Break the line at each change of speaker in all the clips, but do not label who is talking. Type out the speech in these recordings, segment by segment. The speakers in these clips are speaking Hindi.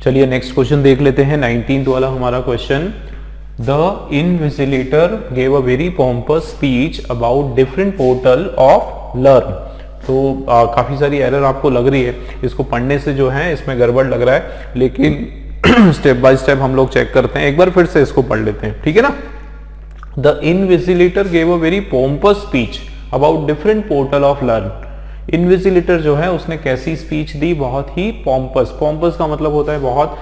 चलिए नेक्स्ट क्वेश्चन देख लेते हैं, 19th वाला हमारा question. The invigilator gave a very pompous speech about different portal of learn. तो काफी सारी एरर आपको लग रही है, इसको पढ़ने से जो है इसमें गड़बड़ लग रहा है, लेकिन स्टेप बाय स्टेप हम लोग चेक करते हैं। एक बार फिर से इसको पढ़ लेते हैं, ठीक है ना। The invigilator gave a very pompous speech about different portal of learn. Invigilator जो है उसने कैसी स्पीच दी, बहुत ही पॉम्पस। पॉम्पस का मतलब होता है बहुत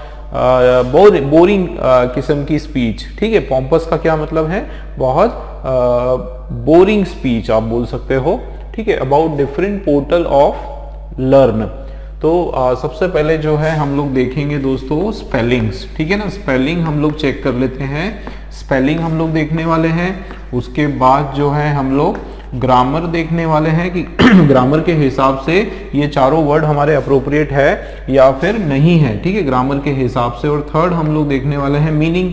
बोरिंग किस्म की स्पीच, ठीक है। पॉम्पस का क्या मतलब है, बहुत बोरिंग स्पीच आप बोल सकते हो, ठीक है। About different portal of learn. तो सबसे पहले जो है हम लोग देखेंगे दोस्तों स्पेलिंग्स, ठीक है ना। स्पेलिंग हम लोग चेक कर लेते हैं, स्पेलिंग हम लोग देखने वाले हैं। उसके बाद जो है हम लोग ग्रामर देखने वाले हैं कि ग्रामर के हिसाब से ये चारों वर्ड हमारे अप्रोप्रिएट है या फिर नहीं है, ठीक है, ग्रामर के हिसाब से। और थर्ड हम लोग देखने वाले हैं मीनिंग,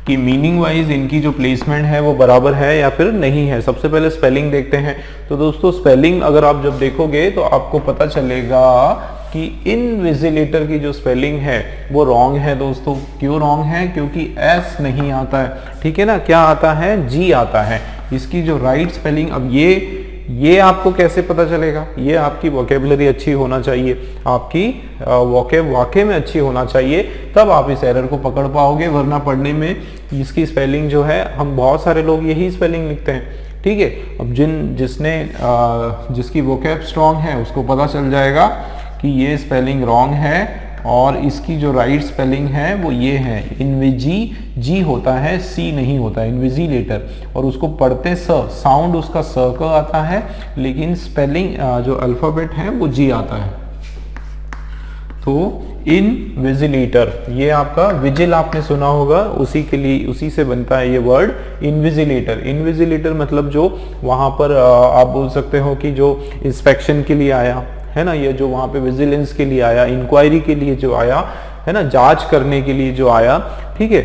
कि मीनिंग वाइज इनकी जो प्लेसमेंट है वो बराबर है या फिर नहीं है। सबसे पहले स्पेलिंग देखते हैं। तो दोस्तों स्पेलिंग अगर आप जब देखोगे तो आपको पता चलेगा कि इनविजिलेटर की जो स्पेलिंग है वो रॉन्ग है दोस्तों। क्यों रॉन्ग है, क्योंकि एस नहीं आता है, ठीक है ना। क्या आता है, जी आता है। इसकी जो राइट स्पेलिंग, अब ये आपको कैसे पता चलेगा, ये आपकी वोकेबुलरी अच्छी होना चाहिए, आपकी वोकेब वाकई में अच्छी होना चाहिए, तब आप इस एरर को पकड़ पाओगे। वरना पढ़ने में इसकी स्पेलिंग जो है, हम बहुत सारे लोग यही स्पेलिंग लिखते हैं, ठीक है। अब जिसकी वोकेब स्ट्रॉन्ग है उसको पता चल जाएगा कि ये स्पेलिंग रॉन्ग है, और इसकी जो राइट स्पेलिंग है वो ये है, इनविजी, जी होता है, सी नहीं होता है, इनविजिलेटर। और उसको पढ़ते साउंड उसका स का आता है, लेकिन स्पेलिंग जो अल्फाबेट है वो जी आता है। तो इनविजिलेटर, ये आपका विजिल आपने सुना होगा, उसी के लिए, उसी से बनता है ये वर्ड इनविजिलेटर। इनविजिलेटर मतलब जो वहां पर आप बोल सकते हो कि जो इंस्पेक्शन के लिए आया है ना, ये जो वहां पे विजिलेंस के लिए आया, इंक्वायरी के लिए जो आया है ना, जांच करने के लिए जो आया, ठीक है,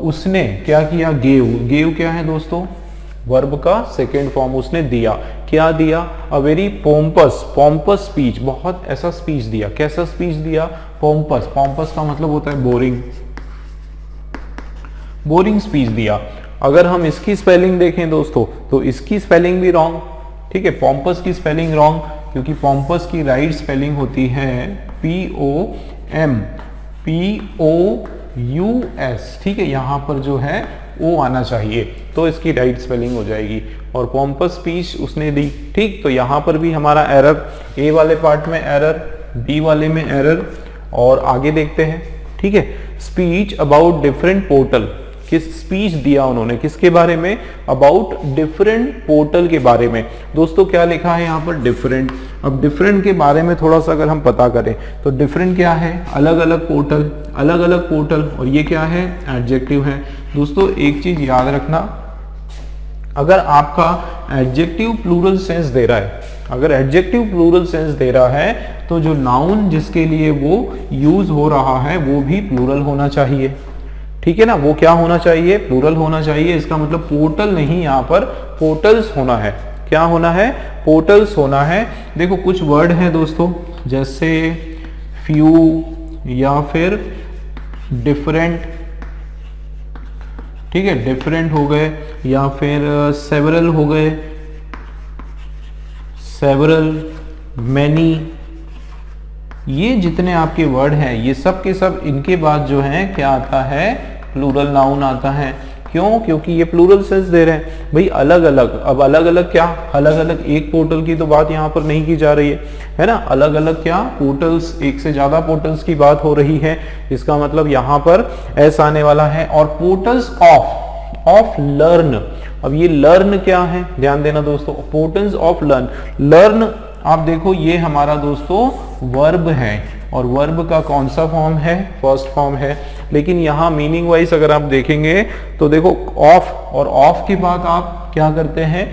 उसने क्या किया, गेव क्या है दोस्तों, वर्ब का सेकेंड फॉर्म उसने दिया। क्या दिया, अ वेरी पॉम्पस स्पीच, बहुत ऐसा स्पीच दिया। कैसा स्पीच दिया, पॉम्पस। पॉम्पस का मतलब होता है बोरिंग स्पीच दिया। अगर हम इसकी स्पेलिंग देखें दोस्तों तो इसकी स्पेलिंग भी रॉन्ग, ठीक है। पॉम्पस की स्पेलिंग रॉन्ग, क्योंकि पॉम्पस की राइट स्पेलिंग होती है POMPOUS, ठीक है। यहाँ पर जो है ओ आना चाहिए, तो इसकी राइट स्पेलिंग हो जाएगी। और पॉम्पस स्पीच उसने दी, ठीक। तो यहाँ पर भी हमारा एरर, ए वाले पार्ट में एरर, बी वाले में एरर। और आगे देखते हैं, ठीक है। स्पीच अबाउट डिफरेंट पोर्टल, किस स्पीच दिया उन्होंने, किसके बारे में, अबाउट डिफरेंट पोर्टल के बारे में। दोस्तों क्या लिखा है यहाँ पर, डिफरेंट। अब डिफरेंट के बारे में थोड़ा सा अगर हम पता करें तो डिफरेंट क्या है, अलग अलग पोर्टल। और ये क्या है, एडजेक्टिव है। दोस्तों एक चीज याद रखना, अगर आपका एडजेक्टिव प्लूरल सेंस दे रहा है, अगर एडजेक्टिव प्लूरल सेंस दे रहा है तो जो नाउन जिसके लिए वो यूज हो रहा है वो भी प्लूरल होना चाहिए, ठीक है ना। वो क्या होना चाहिए, प्लूरल होना चाहिए। इसका मतलब पोर्टल नहीं, यहाँ पर पोर्टल्स होना है। क्या होना है, पोर्टल्स होना है। देखो कुछ वर्ड हैं दोस्तों, जैसे फ्यू या फिर डिफरेंट, ठीक है, डिफरेंट हो गए, या फिर सेवरल हो गए, सेवरल, मैनी, ये जितने आपके वर्ड हैं ये सब के सब, इनके बाद जो है क्या आता है, प्लूरल नाउन आता है। क्यों, क्योंकि ये प्लूरल सेंस दे रहे हैं भाई, अलग अलग। अब अलग अलग क्या, अलग अलग एक पोर्टल की तो बात यहाँ पर नहीं की जा रही है ना। अलग अलग क्या, पोर्टल्स, एक से ज्यादा पोर्टल्स की बात हो रही है। इसका मतलब यहाँ पर एस आने वाला है। और पोर्टल्स ऑफ लर्न, अब ये लर्न क्या है, ध्यान देना दोस्तों, पोर्टल्स ऑफ लर्न आप देखो ये हमारा दोस्तों वर्ब है, और वर्ब का कौन सा फॉर्म है, फर्स्ट फॉर्म है। लेकिन यहाँ मीनिंग वाइज अगर आप देखेंगे तो देखो ऑफ, और ऑफ के बाद आप क्या करते हैं,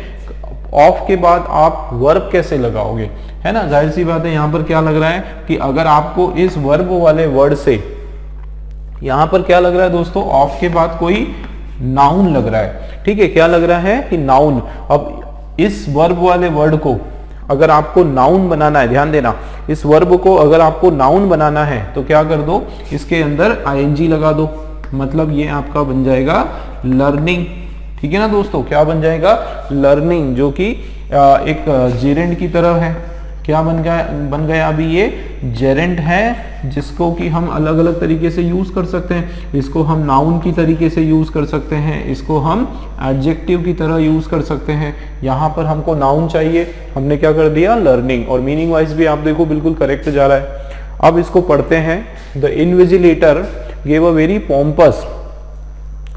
ऑफ के बाद आप वर्ब कैसे लगाओगे, है ना। जाहिर सी बात है, यहाँ पर क्या लग रहा है कि अगर आपको इस वर्ब वाले वर्ड से, यहाँ पर क्या लग रहा है दोस्तों, ऑफ के बाद कोई नाउन लग रहा है, ठीक है। क्या लग रहा है कि नाउन। अब इस वर्ब वाले वर्ड को अगर आपको नाउन बनाना है, ध्यान देना, इस वर्ब को अगर आपको नाउन बनाना है तो क्या कर दो, इसके अंदर आईएनजी लगा दो, मतलब ये आपका बन जाएगा लर्निंग। ठीक है ना दोस्तों, क्या बन जाएगा, लर्निंग, जो कि एक जेरेंट की तरह है। क्या बन गया अभी ये जेरेंट है, जिसको कि हम अलग अलग तरीके से यूज कर सकते हैं। इसको हम नाउन की तरीके से यूज कर सकते हैं, इसको हम एडजेक्टिव की तरह यूज कर सकते हैं। यहाँ पर हमको नाउन चाहिए, हमने क्या कर दिया, लर्निंग, और मीनिंग वाइज भी आप देखो बिल्कुल करेक्ट जा रहा है। अब इसको पढ़ते हैं। The invigilator gave a very pompous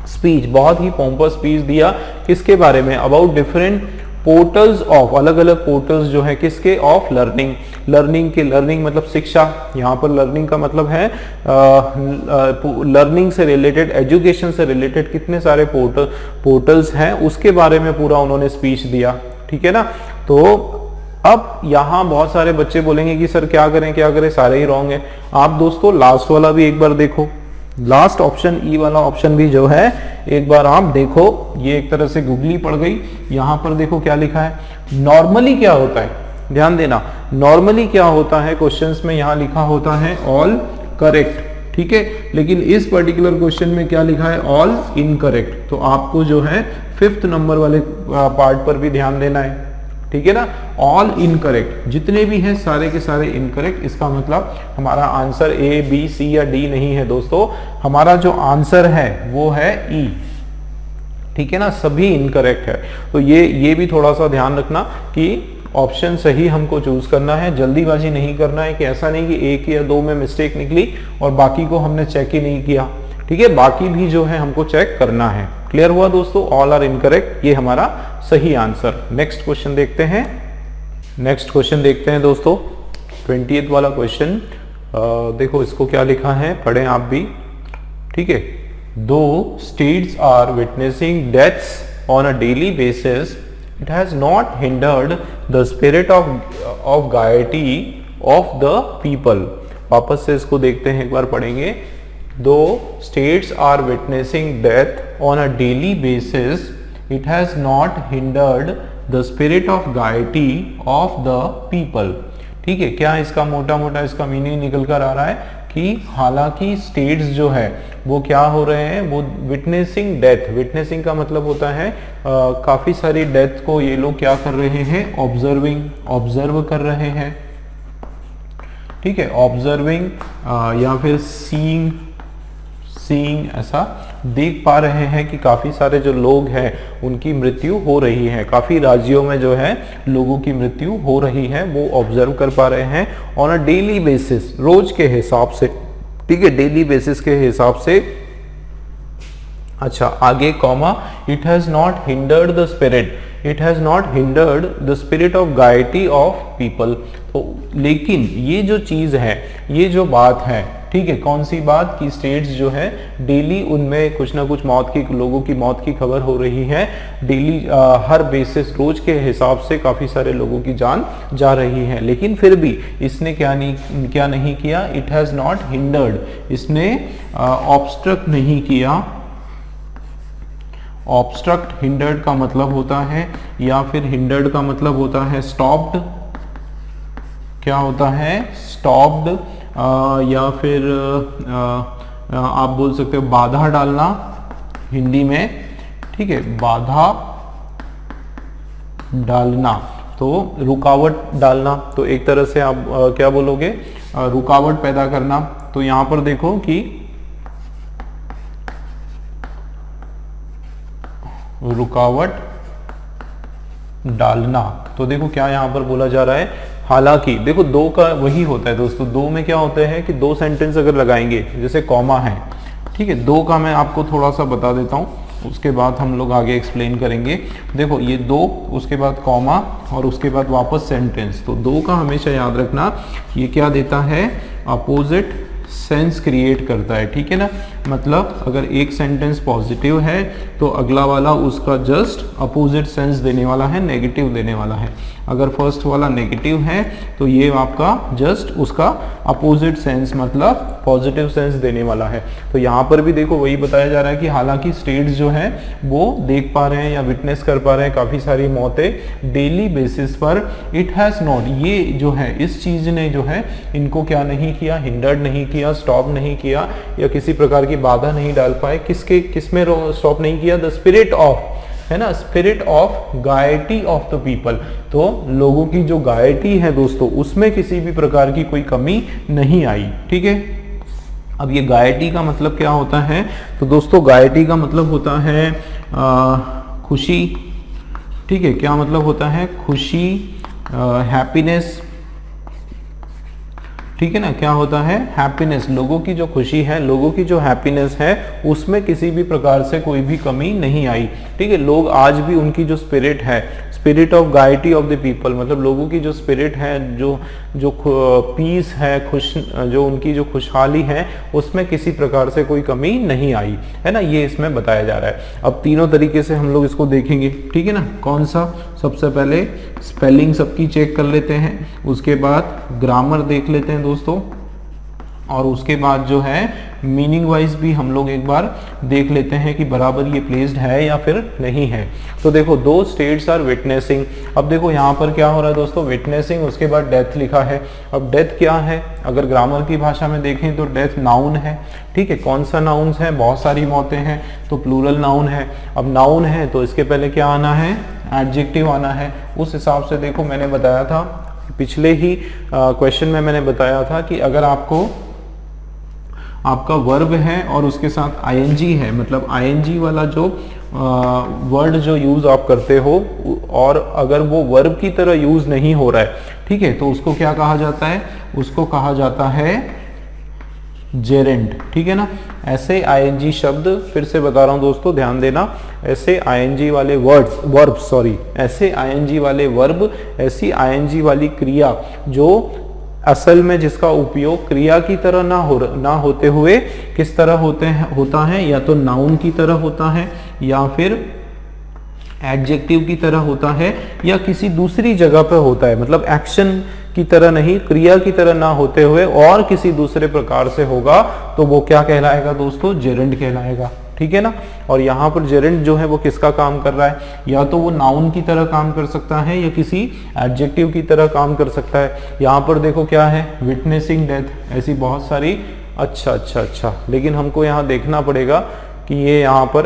speech, बहुत ही पॉम्पस स्पीच दिया, किसके बारे में, अबाउट डिफरेंट पोर्टल्स ऑफ, अलग अलग पोर्टल्स जो है किसके, ऑफ लर्निंग, लर्निंग के, लर्निंग मतलब शिक्षा, यहाँ पर लर्निंग का मतलब है लर्निंग से रिलेटेड, एजुकेशन से रिलेटेड कितने सारे पोर्टल्स हैं उसके बारे में पूरा उन्होंने स्पीच दिया। ठीक है ना। तो अब यहाँ बहुत सारे बच्चे बोलेंगे कि सर क्या करें, सारे ही रॉन्ग है। आप दोस्तों लास्ट वाला भी एक बार देखो, लास्ट ऑप्शन ई वाला ऑप्शन भी जो है एक बार आप देखो, ये एक तरह से गुगली पड़ गई। यहां पर देखो क्या लिखा है, नॉर्मली क्या होता है, ध्यान देना, नॉर्मली क्या होता है क्वेश्चंस में, यहां लिखा होता है ऑल करेक्ट। ठीक है, लेकिन इस पर्टिकुलर क्वेश्चन में क्या लिखा है, ऑल इनकरेक्ट। तो आपको जो है 5th नंबर वाले पार्ट पर भी ध्यान देना है। ठीक है ना, ऑल इनकरेक्ट, जितने भी हैं सारे के सारे इनकरेक्ट। इसका मतलब हमारा आंसर ए बी सी या डी नहीं है दोस्तों, हमारा जो आंसर है वो है ई। ठीक है ना, सभी इनकरेक्ट है। तो ये भी थोड़ा सा ध्यान रखना कि ऑप्शन सही हमको चूज करना है, जल्दीबाजी नहीं करना है कि ऐसा नहीं कि एक या दो में मिस्टेक निकली और बाकी को हमने चेक ही नहीं किया। ठीक है, बाकी भी जो है हमको चेक करना है। क्लियर हुआ दोस्तों, ऑल आर इनकरेक्ट, ये हमारा सही आंसर। नेक्स्ट क्वेश्चन देखते हैं। नेक्स्ट क्वेश्चन देखते हैं दोस्तों, 20th वाला क्वेश्चन। देखो इसको क्या लिखा है, पढ़ें आप भी। ठीक है, though states are witnessing deaths on a daily basis, it has not hindered the spirit of gaiety of the people. वापस से इसको देखते हैं, एक बार पढ़ेंगे। दो states are witnessing death on a daily basis, it has not hindered the spirit of gaiety of the people। ठीक है, क्या इसका मोटा मोटा इसका मीनिंग निकल कर आ रहा है कि हालांकि स्टेट्स जो है वो क्या हो रहे हैं, वो विटनेसिंग डेथ, विटनेसिंग का मतलब होता है काफी सारी डेथ को ये लोग क्या कर रहे हैं, ऑब्जर्व कर रहे हैं। ठीक है, ऑब्जर्विंग या फिर सीइंग ऐसा देख पा रहे हैं कि काफी सारे जो लोग हैं उनकी मृत्यु हो रही है, काफी राज्यों में जो है लोगों की मृत्यु हो रही है, वो ऑब्जर्व कर पा रहे हैं ऑन अ डेली बेसिस, रोज के हिसाब से। ठीक है, डेली बेसिस के हिसाब से। अच्छा, आगे comma, it has not hindered the spirit, it has not hindered the spirit of gaiety of people. तो लेकिन ये जो चीज है, ये जो बात है, ठीक है, कौन सी बात की स्टेट्स जो है डेली उनमें कुछ ना कुछ लोगों की मौत की खबर हो रही है, डेली हर बेसिस रोज के हिसाब से काफी सारे लोगों की जान जा रही है, लेकिन फिर भी इसने क्या नहीं किया, इट हैज नॉट हिंडर्ड, इसने ऑब्स्ट्रक्ट नहीं किया। ऑब्स्ट्रक्ट, हिंडर्ड का मतलब होता है, या फिर हिंडर्ड का मतलब होता है स्टॉप्ड। क्या होता है, स्टॉप्ड, या फिर आप बोल सकते हो बाधा डालना हिंदी में। ठीक है, बाधा डालना, तो रुकावट डालना, तो एक तरह से आप क्या बोलोगे, रुकावट पैदा करना। तो यहां पर देखो कि रुकावट डालना, तो देखो क्या यहां पर बोला जा रहा है, हालांकि देखो दो का वही होता है दोस्तों, दो में क्या होता है कि दो सेंटेंस अगर लगाएंगे, जैसे कॉमा है, ठीक है, दो का मैं आपको थोड़ा सा बता देता हूं, उसके बाद हम लोग आगे एक्सप्लेन करेंगे। देखो ये दो, उसके बाद कॉमा और उसके बाद वापस सेंटेंस। तो दो का हमेशा याद रखना, ये क्या देता है, अपोजिट सेंस क्रिएट करता है। ठीक है ना, मतलब अगर एक सेंटेंस पॉजिटिव है तो अगला वाला उसका जस्ट अपोजिट सेंस देने वाला है, नेगेटिव देने वाला है। अगर फर्स्ट वाला नेगेटिव है तो ये आपका जस्ट उसका अपोजिट सेंस मतलब पॉजिटिव सेंस देने वाला है। तो यहाँ पर भी देखो वही बताया जा रहा है कि हालांकि स्टेट्स जो है वो देख पा रहे हैं या विटनेस कर पा रहे हैं काफ़ी सारी मौतें डेली बेसिस पर, इट हैज़ नॉट, ये जो है इस चीज़ ने जो है इनको क्या नहीं किया, हिंडर्ड नहीं किया, स्टॉप नहीं किया या किसी प्रकार की बाधा नहीं डाल पाए। किसमें स्टॉप नहीं किया? द स्पिरिट ऑफ, है ना, spirit of gaiety of the people. तो लोगों की जो गायटी है दोस्तों उसमें किसी भी प्रकार की कोई कमी नहीं आई। ठीक है, अब ये गायटी का मतलब क्या होता है? तो दोस्तों गायटी का मतलब होता है खुशी। ठीक है, क्या मतलब होता है? खुशी, हैप्पीनेस। ठीक है ना, क्या होता है? हैप्पीनेस। लोगों की जो खुशी है, लोगों की जो हैप्पीनेस है उसमें किसी भी प्रकार से कोई भी कमी नहीं आई। ठीक है, लोग आज भी उनकी जो स्पिरिट है, spirit of gaiety of the people, मतलब लोगों की जो स्पिरिट है, जो पीस है, जो उनकी जो खुशहाली है उसमें किसी प्रकार से कोई कमी नहीं आई, है ना, ये इसमें बताया जा रहा है। अब तीनों तरीके से हम लोग इसको देखेंगे। ठीक है ना, कौन सा? सबसे पहले स्पेलिंग सबकी चेक कर लेते हैं, उसके बाद ग्रामर देख लेते हैं दोस्तों, और उसके बाद जो है मीनिंग वाइज भी हम लोग एक बार देख लेते हैं कि बराबर ये प्लेस्ड है या फिर नहीं है। तो देखो दो स्टेट्स आर विटनेसिंग। अब देखो यहाँ पर क्या हो रहा है दोस्तों? विटनेसिंग, उसके बाद डेथ लिखा है। अब डेथ क्या है? अगर ग्रामर की भाषा में देखें तो डेथ नाउन है। ठीक है, कौन सा नाउन है? बहुत सारी मौतें हैं तो प्लूरल नाउन है। अब नाउन है तो इसके पहले क्या आना है? एडजेक्टिव आना है। उस हिसाब से देखो मैंने बताया था पिछले ही क्वेश्चन में, मैंने बताया था कि अगर आपका वर्ब है और उसके साथ आईएनजी है, मतलब आईएनजी वाला जो वर्ड जो यूज आप करते हो और अगर वो वर्ब की तरह यूज नहीं हो रहा है, ठीक है, तो उसको क्या कहा जाता है? उसको कहा जाता है जेरेंट। ठीक है ना, ऐसे आईएनजी शब्द, फिर से बता रहा हूं दोस्तों ध्यान देना, ऐसे आईएनजी वाले ऐसे आईएनजी वाले वर्ब, ऐसी आईएनजी वाली क्रिया जो असल में जिसका उपयोग क्रिया की तरह ना होते हुए किस तरह होता है, या तो नाउन की तरह होता है या फिर एडजेक्टिव की तरह होता है या किसी दूसरी जगह पर होता है, मतलब एक्शन की तरह नहीं, क्रिया की तरह ना होते हुए और किसी दूसरे प्रकार से होगा, तो वो क्या कहलाएगा दोस्तों? जेरेंट कहलाएगा। ठीक है ना, और यहाँ पर जेरेंट जो है वो किसका काम कर रहा है? या तो वो नाउन की तरह काम कर सकता है या किसी एडजेक्टिव की तरह काम कर सकता है। यहाँ पर देखो क्या है? विटनेसिंग डेथ, ऐसी बहुत सारी। अच्छा, लेकिन हमको यहाँ देखना पड़ेगा कि ये यहाँ पर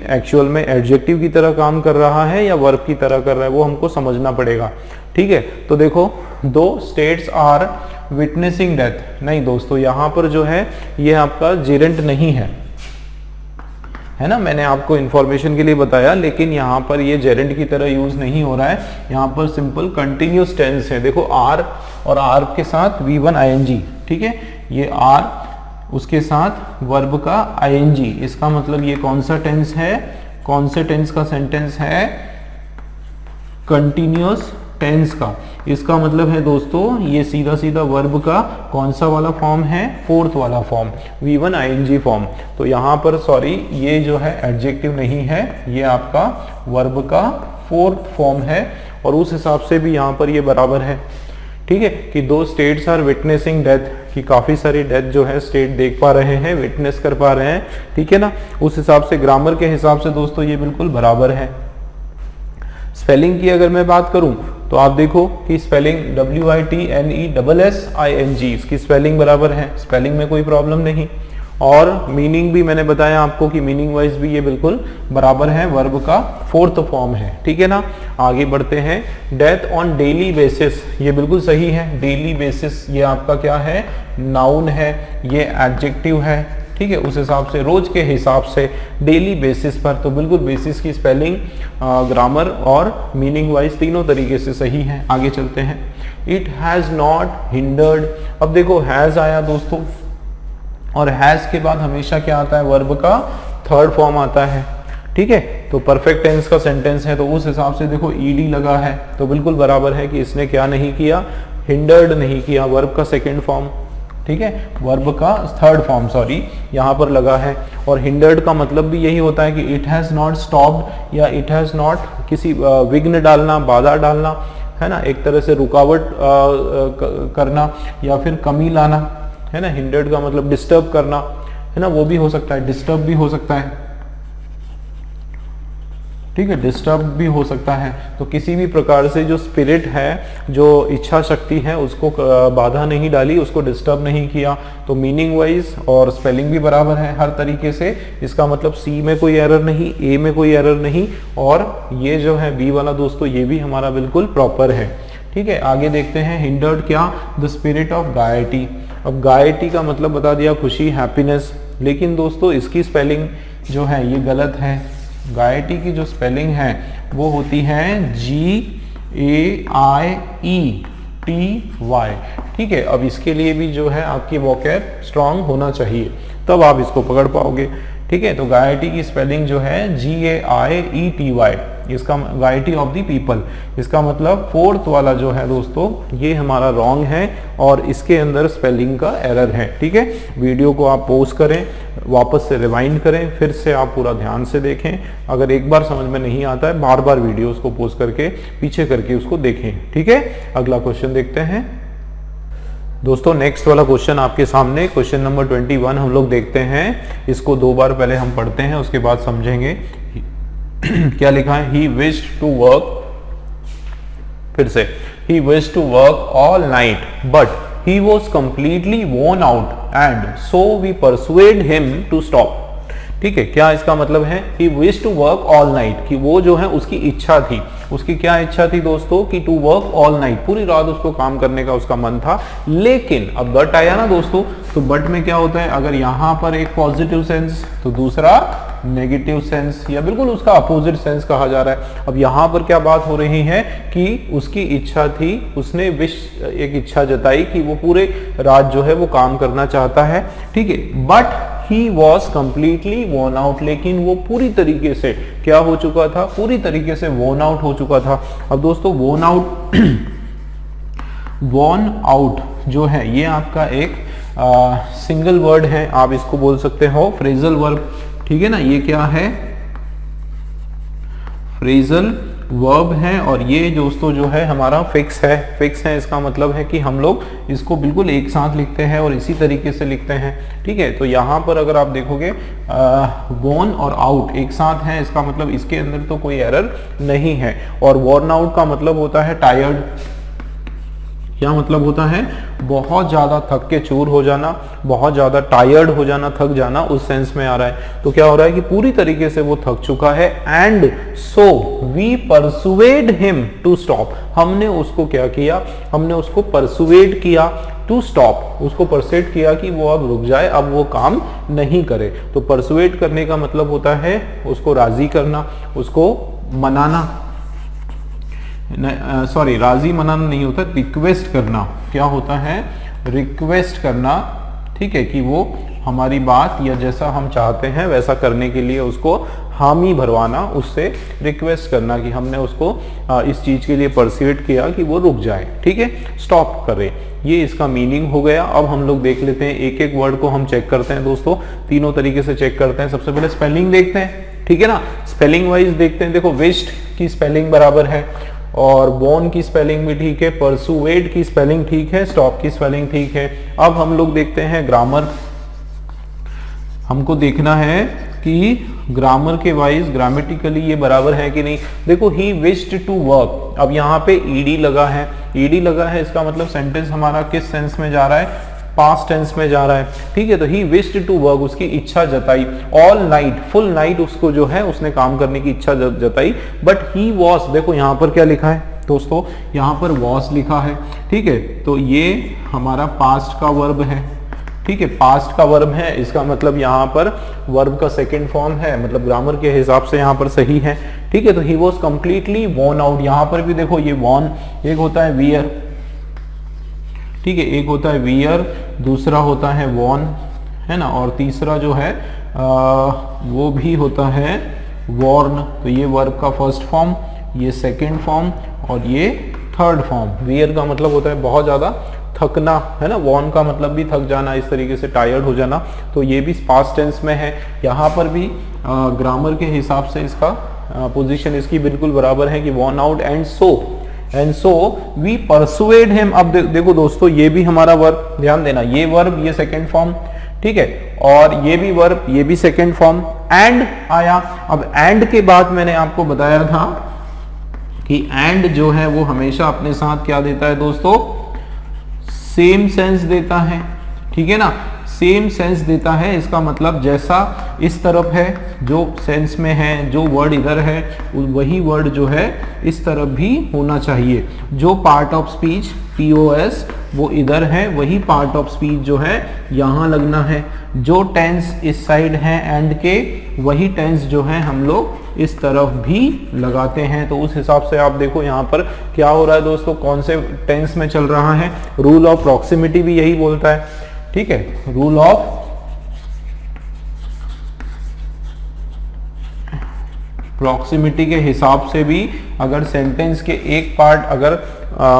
एक्चुअल में एडजेक्टिव की तरह काम कर रहा है या वर्ब की तरह कर रहा है, वो हमको समझना पड़ेगा। ठीक है, तो देखो दो स्टेट्स आर विटनेसिंग डेथ, नहीं दोस्तों यहाँ पर जो है ये आपका जेरेंट नहीं है ना, मैंने आपको इंफॉर्मेशन के लिए बताया, लेकिन यहाँ पर ये जेरेंट की तरह यूज नहीं हो रहा है, यहाँ पर सिंपल कंटिन्यूस टेंस है। देखो आर और आर के साथ V1 ING, ठीक है, ये आर उसके साथ वर्ब का ING, इसका मतलब ये कौन सा टेंस है? कौन से टेंस का सेंटेंस है? कंटिन्यूअस टेंस का। इसका मतलब है दोस्तों ये सीधा सीधा वर्ब का कौन सा वाला फॉर्म है? फोर्थ वाला फॉर्म, V1 ING फॉर्म। तो यहाँ पर सॉरी, ये जो है एडजेक्टिव नहीं है, ये आपका वर्ब का फोर्थ फॉर्म है, और उस हिसाब से भी यहाँ पर ये बराबर है। ठीक है, कि दो स्टेट्स आर विटनेसिंग डेथ, कि काफी सारी डेथ जो है स्टेट देख पा रहे हैं, विटनेस कर पा रहे हैं। ठीक है ना, उस हिसाब से ग्रामर के हिसाब से दोस्तों ये बिल्कुल बराबर है। स्पेलिंग की अगर मैं बात करूं तो आप देखो कि स्पेलिंग WITNESSING, इसकी स्पेलिंग बराबर है, स्पेलिंग में कोई प्रॉब्लम नहीं। और मीनिंग भी मैंने बताया आपको कि मीनिंग वाइज भी ये बिल्कुल बराबर है, वर्ब का फोर्थ फॉर्म है। ठीक है ना, आगे बढ़ते हैं। डेथ ऑन डेली बेसिस, ये बिल्कुल सही है। डेली बेसिस ये आपका क्या है? नाउन है, ये एडजेक्टिव है। ठीक है, उस हिसाब से रोज के हिसाब से डेली बेसिस पर, तो बिल्कुल बेसिस की स्पेलिंग, ग्रामर और मीनिंग वाइज तीनों तरीके से सही है। आगे चलते हैं। इट हैज नॉट हिंडर्ड, अब देखो हैज आया दोस्तों, और हैज के बाद हमेशा क्या आता है? वर्ब का थर्ड फॉर्म आता है। ठीक है, तो परफेक्ट टेंस का सेंटेंस है, तो उस हिसाब से देखो ईडी लगा है, तो बिल्कुल बराबर है कि इसने क्या नहीं किया? हिंडर्ड नहीं किया, वर्ब का सेकेंड फॉर्म। ठीक है, वर्ब का थर्ड फॉर्म सॉरी यहाँ पर लगा है। और हिंडर्ड का मतलब भी यही होता है कि इट हैज़ नॉट स्टॉप्ड या इट हैज़ नॉट किसी विघ्न डालना, बाधा डालना, है ना, एक तरह से रुकावट करना या फिर कमी लाना, है ना। हिंडर्ड का मतलब डिस्टर्ब करना, है ना, वो भी हो सकता है, डिस्टर्ब भी हो सकता है, ठीक है, डिस्टर्ब भी हो सकता है। तो किसी भी प्रकार से जो स्पिरिट है, जो इच्छा शक्ति है, उसको बाधा नहीं डाली, उसको डिस्टर्ब नहीं किया। तो मीनिंग वाइज और स्पेलिंग भी बराबर है हर तरीके से। इसका मतलब सी में कोई एरर नहीं, ए में कोई एरर नहीं, और ये जो है बी वाला दोस्तों ये भी हमारा बिल्कुल प्रॉपर है। ठीक है, आगे देखते हैं। हिंडर्ड क्या, द स्पिरिट ऑफ गायटी। अब गायटी का मतलब बता दिया खुशी, हैप्पीनेस, लेकिन दोस्तों इसकी स्पेलिंग जो है ये गलत है। गायटी की जो स्पेलिंग है वो होती है GAIETY। ठीक है, अब इसके लिए भी जो है आपकी वोकैब स्ट्रांग होना चाहिए, तब आप इसको पकड़ पाओगे। ठीक है, तो गायटी की स्पेलिंग जो है GAIETY, इसका गायटी ऑफ द पीपल, इसका मतलब फोर्थ वाला जो है दोस्तों ये हमारा रॉन्ग है और इसके अंदर स्पेलिंग का एरर है। ठीक है, वीडियो को आप पॉज करें, वापस से रिवाइंड करें, फिर से आप पूरा ध्यान से देखें। अगर एक बार समझ में नहीं आता है, बार बार वीडियो को पॉज करके पीछे करके उसको देखें। ठीक है, अगला क्वेश्चन देखते हैं दोस्तों। नेक्स्ट वाला क्वेश्चन आपके सामने, क्वेश्चन नंबर 21 हम लोग देखते हैं। इसको दो बार पहले हम पढ़ते हैं, उसके बाद समझेंगे। क्या लिखा है, he wished to work, फिर से he wished to work all night but he was completely worn out and so we persuade him to stop। ठीक है, क्या इसका मतलब है, he wished to work all night, कि वो जो है उसकी इच्छा थी, उसकी क्या इच्छा थी दोस्तों, कि to work all night, पूरी रात उसको काम करने का उसका मन था। लेकिन अब बट आया ना दोस्तों, तो बट में क्या होता है, अगर यहाँ पर एक पॉजिटिव सेंस तो दूसरा नेगेटिव सेंस, या बिल्कुल उसका अपोजिट सेंस कहा जा रहा है। अब यहाँ पर क्या बात हो रही है कि उसकी इच्छा थी, उसने विश एक इच्छा जताई कि वो पूरे रात जो है वो काम करना चाहता है। ठीक है, but he was completely worn out, लेकिन वो पूरी तरीके से क्या हो चुका था, पूरी तरीके से worn out हो चुका था। अब दोस्तों worn out worn out जो है ये आपका एक सिंगल वर्ड है, आप इसको बोल सकते हो फ्रेजल वर्ब। ठीक है ना, ये क्या है, फ्रेजल वर्ब है, और ये दोस्तों जो है हमारा फिक्स है। फिक्स है इसका मतलब है कि हम लोग इसको बिल्कुल एक साथ लिखते हैं और इसी तरीके से लिखते हैं। ठीक है, तो यहाँ पर अगर आप देखोगे वॉर्न और आउट एक साथ है, इसका मतलब इसके अंदर तो कोई एरर नहीं है। और वॉर्न आउट का मतलब होता है टायर्ड। क्या मतलब होता है, बहुत ज्यादा थक के चूर हो जाना, बहुत ज्यादा टायर्ड हो जाना, थक जाना, उस सेंस में आ रहा है। तो क्या हो रहा है कि पूरी तरीके से वो थक चुका है। And so we persuade him to stop, हमने उसको क्या किया, हमने उसको परसुएड किया टू स्टॉप, उसको परसुएड किया कि वो अब रुक जाए, अब वो काम नहीं करे। तो परसुएड करने का मतलब होता है उसको राजी करना, उसको मनाना, सॉरी राजी मनाना नहीं होता, रिक्वेस्ट करना। क्या होता है, रिक्वेस्ट करना। ठीक है, कि वो हमारी बात या जैसा हम चाहते हैं वैसा करने के लिए उसको हामी भरवाना, उससे रिक्वेस्ट करना कि हमने उसको इस चीज के लिए परस्यूएट किया कि वो रुक जाए। ठीक है, स्टॉप करे, ये इसका मीनिंग हो गया। अब हम लोग देख लेते हैं, एक एक वर्ड को हम चेक करते हैं दोस्तों, तीनों तरीके से चेक करते हैं। सबसे पहले स्पेलिंग देखते हैं। ठीक है ना, स्पेलिंग वाइज देखते हैं। देखो विश्ड की स्पेलिंग बराबर है, और बोन की स्पेलिंग भी ठीक है, परसुएड की स्पेलिंग ठीक है, स्टॉप की स्पेलिंग ठीक है। अब हम लोग देखते हैं ग्रामर। हमको देखना है कि ग्रामर के वाइज ग्रामेटिकली ये बराबर है कि नहीं। देखो ही विश्ड टू वर्क, अब यहाँ पे ईडी लगा है, ईडी लगा है, इसका मतलब सेंटेंस हमारा किस सेंस में जा रहा है, पास्ट टेंस में जा रहा है। ठीक है, तो ही विश्ड टू वर्क, उसकी इच्छा जताई। ऑल नाइट, फुल नाइट उसको जो है उसने काम करने की इच्छा जताई। बट ही वॉज, देखो यहाँ पर क्या लिखा है दोस्तों, यहाँ पर वॉज लिखा है। ठीक है, तो ये हमारा पास्ट का वर्ब है। ठीक है, पास्ट का वर्ब है, इसका मतलब यहाँ पर वर्ब का सेकंड फॉर्म है, मतलब ग्रामर के हिसाब से यहाँ पर सही है। ठीक है, तो he was completely worn out. यहाँ पर भी देखो ये वॉर्न, एक होता है वियर, ठीक है, एक होता है वियर, दूसरा होता है वॉर्न, है ना, और तीसरा जो है वो भी होता है वॉर्न। तो ये वर्ब का फर्स्ट फॉर्म, ये सेकंड फॉर्म और ये थर्ड फॉर्म। वियर का मतलब होता है बहुत ज्यादा थकना है ना, वॉन का मतलब भी थक जाना, इस तरीके से टायर्ड हो जाना, तो ये भी पास्ट टेंस में है। यहाँ पर भी ग्रामर के हिसाब से इसका पोजीशन इसकी बिल्कुल बराबर है कि worn out and so we persuade him. अब देखो दोस्तों, ये भी हमारा वर्ब, ध्यान देना, ये वर्ब, ये सेकेंड फॉर्म, ठीक है, और ये भी वर्ब, ये भी सेकेंड फॉर्म, एंड आया। अब एंड के बाद मैंने आपको बताया था कि एंड जो है वो हमेशा अपने साथ क्या देता है दोस्तों, सेम सेंस देता है, ठीक है ना, सेम सेंस देता है। इसका मतलब जैसा इस तरफ है जो सेंस में है, जो वर्ड इधर है वही वर्ड जो है इस तरफ भी होना चाहिए। जो पार्ट ऑफ स्पीच POS वो इधर है, वही पार्ट ऑफ स्पीच जो है यहाँ लगना है। जो टेंस इस साइड है एंड के, वही टेंस जो है हम लोग इस तरफ भी लगाते हैं। तो उस हिसाब से आप देखो यहाँ पर क्या हो रहा है दोस्तों, कौन से टेंस में चल रहा है। रूल ऑफ प्रॉक्सिमिटी भी यही बोलता है, ठीक है, रूल ऑफ प्रॉक्सिमिटी के हिसाब से भी अगर सेंटेंस के एक पार्ट अगर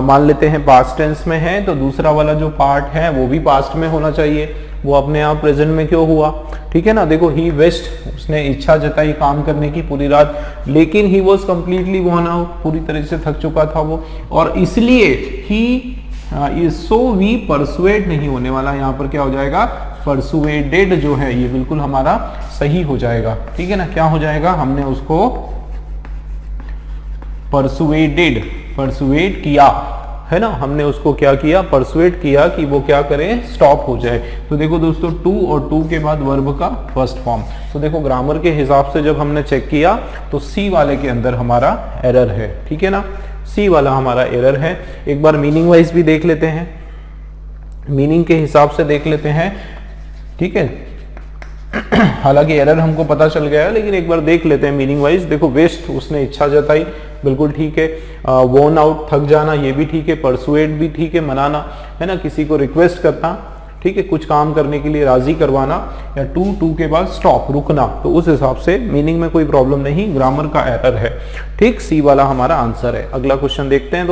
मान लेते हैं पास्ट टेंस में है, तो दूसरा वाला जो पार्ट है वो भी पास्ट में होना चाहिए। वो अपने आप प्रेजेंट में क्यों हुआ, ठीक है ना। देखो, ही विश्ड, उसने इच्छा जताई काम करने की पूरी रात, लेकिन he was completely worn out, पूरी तरह से थक चुका था वो, और इसलिए ही सो वी परसुएड नहीं होने वाला, यहाँ पर क्या हो जाएगा, परसुएडेड जो है ये बिल्कुल हमारा सही हो जाएगा, ठीक है ना। क्या हो जाएगा, हमने उसको परसुएड किया, है ना, हमने उसको क्या किया, परसुएड किया कि वो क्या करे, स्टॉप हो जाए। तो देखो दोस्तों, टू और टू के बाद वर्ब का फर्स्ट फॉर्म। तो देखो ग्रामर के हिसाब से जब हमने चेक किया तो सी वाले के अंदर हमारा एरर है, ठीक है ना, सी वाला हमारा एरर है। एक बार मीनिंग वाइज भी देख लेते हैं, मीनिंग के हिसाब से देख लेते हैं, ठीक है। हालांकि एरर हमको पता चल गया है, लेकिन एक बार देख लेते हैं मीनिंग वाइज। देखो, वेस्ट, उसने इच्छा जताई, बिल्कुल ठीक है। वोन आउट, थक जाना, ये भी ठीक है। परसुएड भी ठीक है, मनाना, है ना, किसी को रिक्वेस्ट करना, ठीक है, कुछ काम करने के लिए राजी करवाना, या टू के बाद स्टॉप, रुकना। तो उस हिसाब से मीनिंग में कोई प्रॉब्लम नहीं, ग्रामर का एरर है, ठीक। सी वाला हमारा आंसर है। अगला क्वेश्चन देखते हैं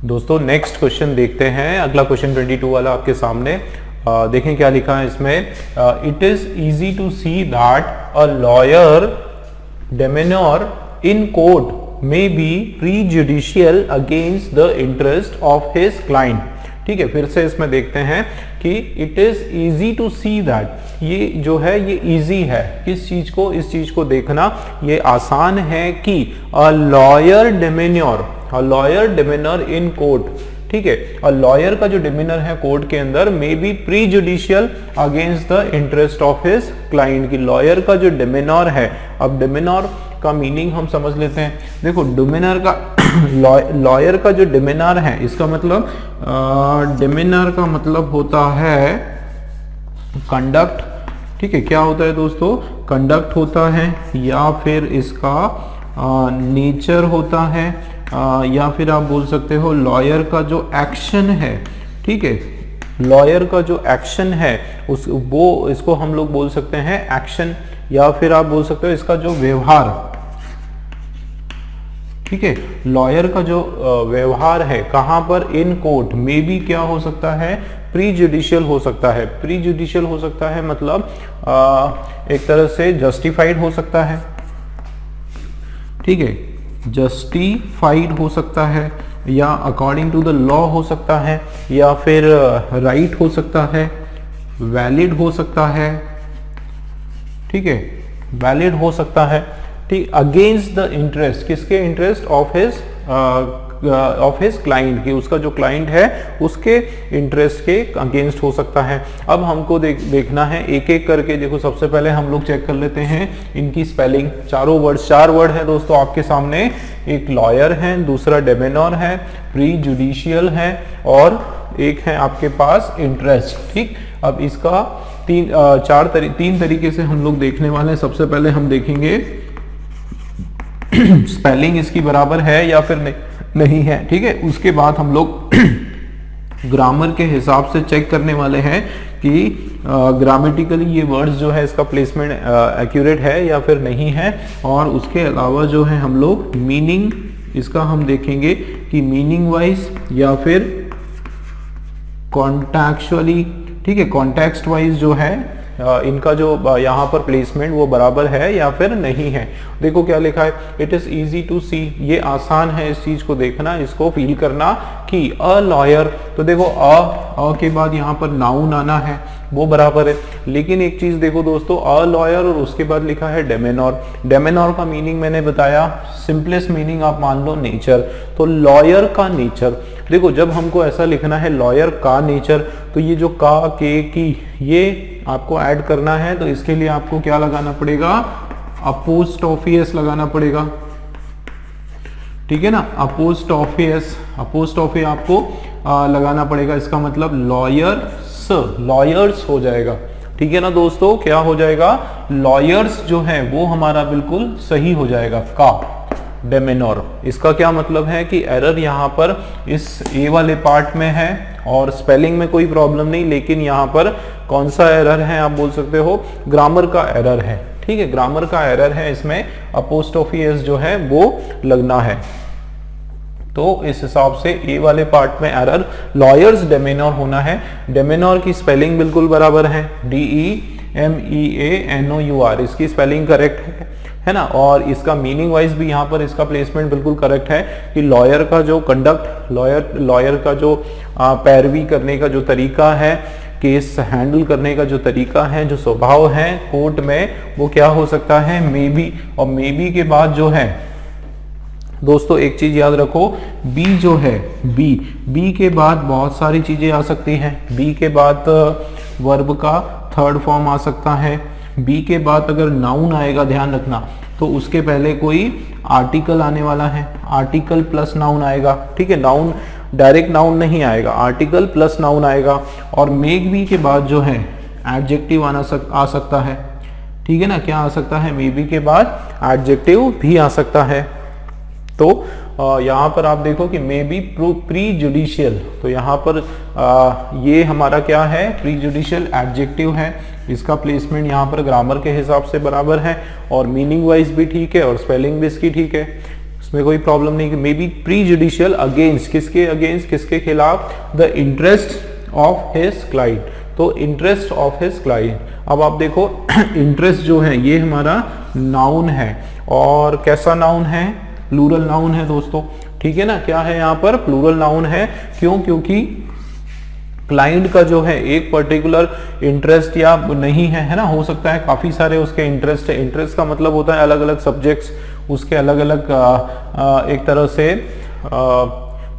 दोस्तों नेक्स्ट क्वेश्चन देखते हैं। अगला क्वेश्चन 22 वाला आपके सामने। देखें क्या लिखा है इसमें। It is easy to see that a lawyer demeanor in court may be prejudicial against the interest of his client। ठीक है, फिर से इसमें देखते हैं कि it is easy to see that, ये जो है ये इजी है, किस चीज को, इस चीज को देखना ये आसान है कि अ लॉयर डिमेनर इन कोर्ट, ठीक है, और लॉयर का जो डिमिनर है कोर्ट के अंदर may be pre judicial against the interest of his client, की लॉयर का जो डिमिनर है। अब डिमिनर का मीनिंग हम समझ लेते हैं। देखो, डिमिनर का लॉयर का जो डिमिनर है, इसका मतलब डिमिनर का मतलब होता है कंडक्ट, ठीक है, क्या होता है दोस्तों, कंडक्ट होता है, या फिर इसका नेचर होता है, या फिर आप बोल सकते हो लॉयर का जो एक्शन है, ठीक है, लॉयर का जो एक्शन है वो इसको हम लोग बोल सकते हैं एक्शन, या फिर आप बोल सकते हो इसका जो व्यवहार, ठीक है, लॉयर का जो व्यवहार है कहां पर, इन कोर्ट, मे बी क्या हो सकता है, प्री जुडिशियल हो सकता है। प्री जुडिशियल हो सकता है मतलब एक तरह से जस्टिफाइड हो सकता है, ठीक है, जस्टिफाइड हो सकता है, या अकॉर्डिंग टू द लॉ हो सकता है, या फिर राइट हो सकता है, वैलिड हो सकता है, ठीक है, वैलिड हो सकता है, ठीक, अगेंस्ट द इंटरेस्ट, किसके इंटरेस्ट, ऑफ हिज क्लाइंट, की उसका जो क्लाइंट है उसके इंटरेस्ट के अगेंस्ट हो सकता है। अब हमको देखना है एक एक करके। देखो, सबसे पहले हम लोग चेक कर लेते हैं इनकी स्पेलिंग। चारों वर्ड, 4 वर्ड है दोस्तों आपके सामने, एक लॉयर है, दूसरा डिमिनर है, प्री जुडिशियल है, और एक है आपके पास इंटरेस्ट, ठीक। अब इसका तीन तरीके से हम लोग देखने वाले हैं। सबसे पहले हम देखेंगे स्पेलिंग इसकी बराबर है या फिर नहीं है, ठीक है। उसके बाद हम लोग ग्रामर के हिसाब से चेक करने वाले हैं कि ग्रामेटिकली ये वर्ड्स जो है इसका प्लेसमेंट एक्यूरेट है या फिर नहीं है। और उसके अलावा जो है हम लोग मीनिंग इसका हम देखेंगे कि मीनिंग वाइज या फिर कॉन्टेक्चुअली, ठीक है, कॉन्टेक्स्ट वाइज जो है इनका जो यहाँ पर प्लेसमेंट वो बराबर है या फिर नहीं है। देखो क्या लिखा है, इट इज इजी टू सी, ये आसान है इस चीज को देखना, इसको फील करना कि अ लॉयर, तो देखो अ के बाद यहाँ पर नाउन आना है वो बराबर है। लेकिन एक चीज देखो दोस्तों, अ लॉयर और उसके बाद लिखा है डेमेनोर। डेमेनोर का मीनिंग मैंने बताया, सिंपलेस्ट मीनिंग आप मान लो नेचर, तो लॉयर का नेचर। देखो जब हमको ऐसा लिखना है लॉयर का नेचर, तो ये जो का के की ये आपको ऐड करना है, तो इसके लिए आपको क्या लगाना पड़ेगा, अपोस्ट्रोफियस लगाना पड़ेगा, ठीक है ना, अपोस्ट्रोफियस, अपोस्ट्रोफी आपको लगाना पड़ेगा। इसका मतलब लॉयर्स, लॉयर्स हो जाएगा, ठीक है ना दोस्तों, क्या हो जाएगा, लॉयर्स जो है वो हमारा बिल्कुल सही हो जाएगा, का डेमेनोर। इसका क्या मतलब है कि एरर यहाँ पर इस ए वाले पार्ट में है और स्पेलिंग में कोई प्रॉब्लम नहीं, लेकिन यहाँ पर कौन सा एरर है, आप बोल सकते हो ग्रामर का एरर है, ठीक है, ग्रामर का एरर है, इसमें अपोस्ट्रोफी एस जो है वो लगना है। तो इस हिसाब से ए वाले पार्ट में एरर लॉयर्स डेमेनोर होना है। डेमेनोर की स्पेलिंग बिल्कुल बराबर है, DEMEANOUR, इसकी स्पेलिंग करेक्ट है ना, और इसका मीनिंग वाइज भी यहाँ पर इसका प्लेसमेंट बिल्कुल करेक्ट है कि लॉयर का जो कंडक्ट, लॉयर का जो पैरवी करने का जो तरीका है, केस हैंडल करने का जो तरीका है, जो स्वभाव है कोर्ट में, वो क्या हो सकता है, मे बी। और मे बी के बाद जो है दोस्तों एक चीज याद रखो, बी जो है, बी के बाद बहुत सारी चीजें आ सकती हैं। बी के बाद वर्ब का थर्ड फॉर्म आ सकता है। बी के बाद अगर नाउन आएगा, ध्यान रखना, तो उसके पहले कोई आर्टिकल आने वाला है, आर्टिकल प्लस नाउन आएगा, ठीक है, नाउन डायरेक्ट नाउन नहीं आएगा, आर्टिकल प्लस नाउन आएगा। और मेक बी के बाद जो है एडजेक्टिव आ सकता है, ठीक है ना, क्या आ सकता है, मे बी के बाद एडजेक्टिव भी आ सकता है। तो यहाँ पर आप देखो कि मे बी प्री जुडिशियल, तो यहाँ पर ये हमारा क्या है, प्री जुडिशियल एडजेक्टिव है, इसका प्लेसमेंट यहाँ पर ग्रामर के हिसाब से बराबर है और मीनिंग वाइज भी ठीक है और स्पेलिंग भी इसकी ठीक है, इसमें कोई प्रॉब्लम नहीं। May be pre judicial against, किसके अगेंस्ट, किसके खिलाफ, the interest of his client, तो इंटरेस्ट ऑफ हिज क्लाइंट। अब आप देखो इंटरेस्ट जो है ये हमारा नाउन है, और कैसा नाउन है, प्लूरल नाउन है दोस्तों, ठीक है ना, क्या है यहाँ पर, प्लूरल नाउन है। क्यों, क्योंकि क्लाइंट का जो है एक पर्टिकुलर इंटरेस्ट या नहीं है ना, हो सकता है काफी सारे उसके इंटरेस्ट है। इंटरेस्ट का मतलब होता है अलग अलग सब्जेक्ट्स, उसके अलग अलग एक तरह से